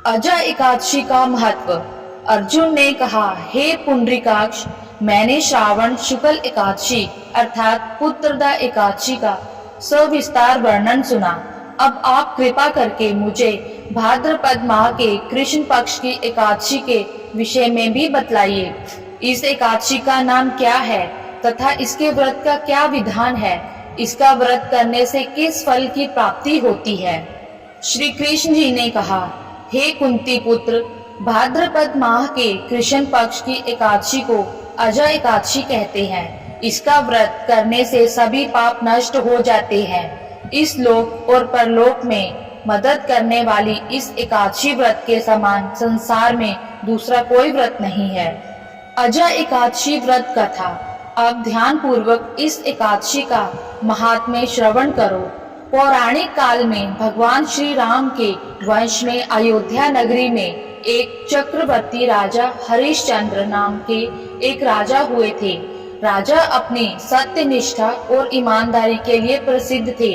अजा एकादशी का महत्व। अर्जुन ने कहा, हे पुंडरीकाक्ष, मैंने श्रावण शुक्ल एकादशी अर्थात पुत्रदा एकादशी का सविस्तार वर्णन सुना। अब आप कृपा करके मुझे भाद्रपद माह के कृष्ण पक्ष की एकादशी के विषय में भी बतलाइए। इस एकादशी का नाम क्या है तथा इसके व्रत का क्या विधान है? इसका व्रत करने से किस फल की प्राप्ति होती है? श्री कृष्ण जी ने कहा, हे कुंती पुत्र, भाद्रपद माह के कृष्ण पक्ष की एकादशी को अजा एकादशी कहते हैं। इसका व्रत करने से सभी पाप नष्ट हो जाते हैं। इस लोक और परलोक में मदद करने वाली इस एकादशी व्रत के समान संसार में दूसरा कोई व्रत नहीं है। अजा एकादशी व्रत कथा। अब ध्यान पूर्वक इस एकादशी का महात्म्य श्रवण करो। पौराणिक काल में भगवान श्री राम के वंश में अयोध्या नगरी में एक चक्रवर्ती राजा हरिश्चंद्र नाम के एक राजा हुए थे। राजा अपनी सत्यनिष्ठा और ईमानदारी के लिए प्रसिद्ध थे।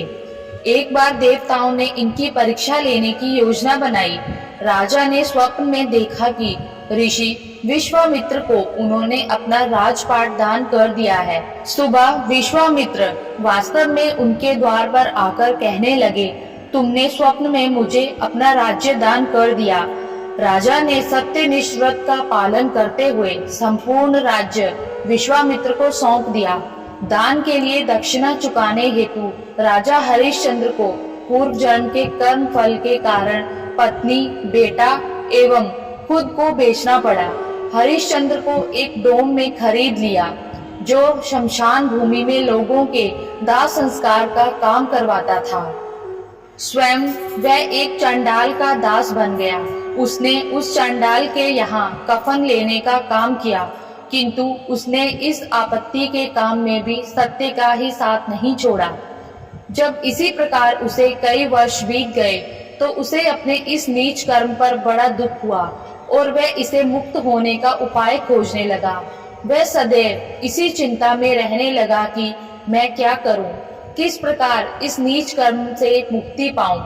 एक बार देवताओं ने इनकी परीक्षा लेने की योजना बनाई। राजा ने स्वप्न में देखा कि ऋषि विश्वामित्र को उन्होंने अपना राजपाट दान कर दिया है। सुबह विश्वामित्र वास्तव में उनके द्वार पर आकर कहने लगे, तुमने स्वप्न में मुझे अपना राज्य दान कर दिया। राजा ने सत्यनिष्ठ व्रत का पालन करते हुए संपूर्ण राज्य विश्वामित्र को सौंप दिया। दान के लिए दक्षिणा चुकाने हेतु राजा हरिश्चंद्र को पूर्व जन्म के कर्म फल के कारण पत्नी, बेटा एवं खुद को बेचना पड़ा। हरिश्चंद्र को एक डोम में खरीद लिया जो शमशान भूमि में लोगों के दाह संस्कार का काम करवाता था। स्वयं वह एक चंडाल का दास बन गया। उसने उस चंडाल के यहाँ कफन लेने का काम किया, किंतु उसने इस आपत्ति के काम में भी सत्य का ही साथ नहीं छोड़ा। जब इसी प्रकार उसे कई वर्ष बीत गए तो उसे अपने इस नीच कर्म पर बड़ा दुख हुआ और वह इसे मुक्त होने का उपाय खोजने लगा। वह सदैव इसी चिंता में रहने लगा कि मैं क्या करूं, किस प्रकार इस नीच कर्म से मुक्ति पाऊं।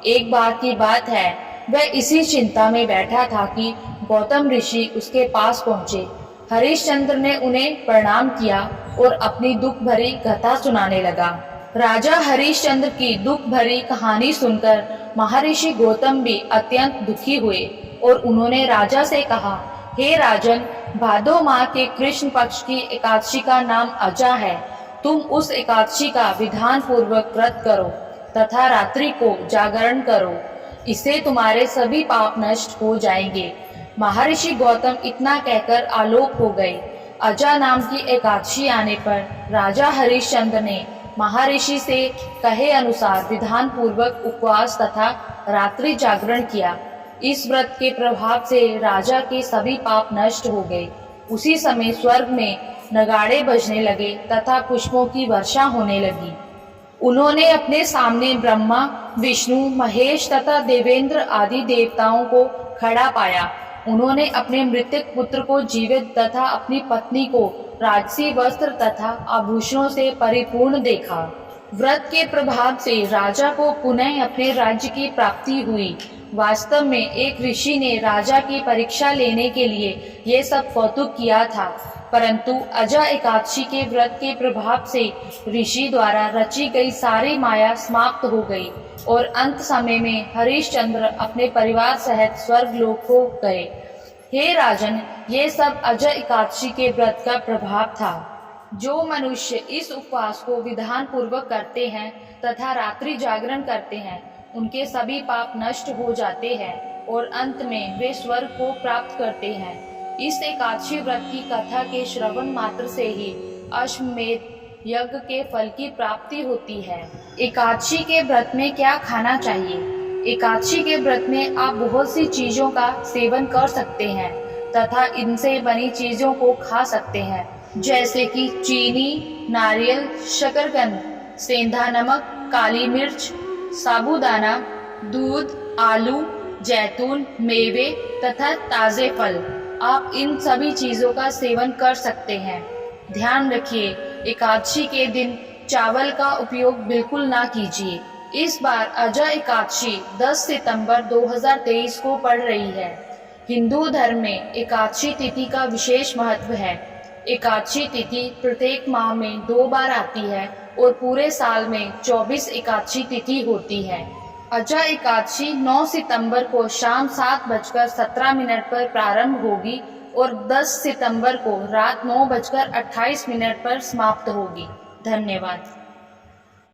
एक बार की बात है, वह इसी चिंता में बैठा था कि गौतम ऋषि उसके पास पहुंचे। हरिश्चंद्र ने उन्हें प्रणाम किया और अपनी दुख भरी कथा सुनाने लगा। राजा हरिश्चंद्र की दुख भरी कहानी सुनकर महर्षि गौतम भी अत्यंत दुखी हुए और उन्होंने राजा से कहा, हे राजन, भादो माह के कृष्ण पक्ष की एकादशी का नाम अजा है। तुम उस एकादशी का विधान पूर्वक व्रत करो तथा रात्रि को जागरण करो। इससे तुम्हारे सभी पाप नष्ट हो जाएंगे। महर्षि गौतम इतना कहकर आलोक हो गए। अजा नाम की एकादशी आने पर राजा हरिश्चंद्र ने महर्षि से कहे अनुसार विधान पूर्वक उपवास तथा रात्रि जागरण किया। इस व्रत के प्रभाव से राजा के सभी पाप नष्ट हो गए। उसी समय स्वर्ग में नगाड़े बजने लगे तथा पुष्पों की वर्षा होने लगी। उन्होंने अपने सामने ब्रह्मा, विष्णु, महेश तथा देवेंद्र आदि देवताओं को खड़ा पाया। उन्होंने अपने मृतक पुत्र को जीवित तथा अपनी पत्नी को राजसी वस्त्र तथा आभूषणों से परिपूर्ण देखा। व्रत के प्रभाव से राजा को पुनः अपने राज्य की प्राप्ति हुई। वास्तव में एक ऋषि ने राजा की परीक्षा लेने के लिए ये सब कौतुक किया था, परंतु अजा एकादशी के व्रत के प्रभाव से ऋषि द्वारा रची गई सारी माया समाप्त हो गई और अंत समय में हरिश्चंद्र अपने परिवार सहित स्वर्गलोक को गए। हे राजन, ये सब अजा एकादशी के व्रत का प्रभाव था। जो मनुष्य इस उपवास को विधान पूर्वक करते हैं तथा रात्रि जागरण करते हैं, उनके सभी पाप नष्ट हो जाते हैं और अंत में वे स्वर्ग को प्राप्त करते हैं। इस एकादशी व्रत की कथा के श्रवण मात्र से ही अश्वमेध यज्ञ के फल की प्राप्ति होती है। एकादशी के व्रत में क्या खाना चाहिए? एकादशी के व्रत में आप बहुत सी चीजों का सेवन कर सकते हैं तथा इनसे बनी चीजों को खा सकते हैं, जैसे कि चीनी, नारियल, शकरकंद, सेंधा नमक, काली मिर्च, साबूदाना, दूध, आलू, जैतून, मेवे तथा ताजे फल। आप इन सभी चीजों का सेवन कर सकते हैं। ध्यान रखिए, एकादशी के दिन चावल का उपयोग बिल्कुल ना कीजिए। इस बार अजा एकादशी 10 सितंबर 2023 को पड़ रही है। हिंदू धर्म में एकादशी तिथि का विशेष महत्व है। एकादशी तिथि प्रत्येक माह में 2 बार आती है और पूरे साल में 24 एकादशी तिथि होती है। अजा एकादशी 9 सितंबर को शाम 7:17 पर प्रारंभ होगी और 10 सितंबर को रात 9:28 पर समाप्त होगी। धन्यवाद।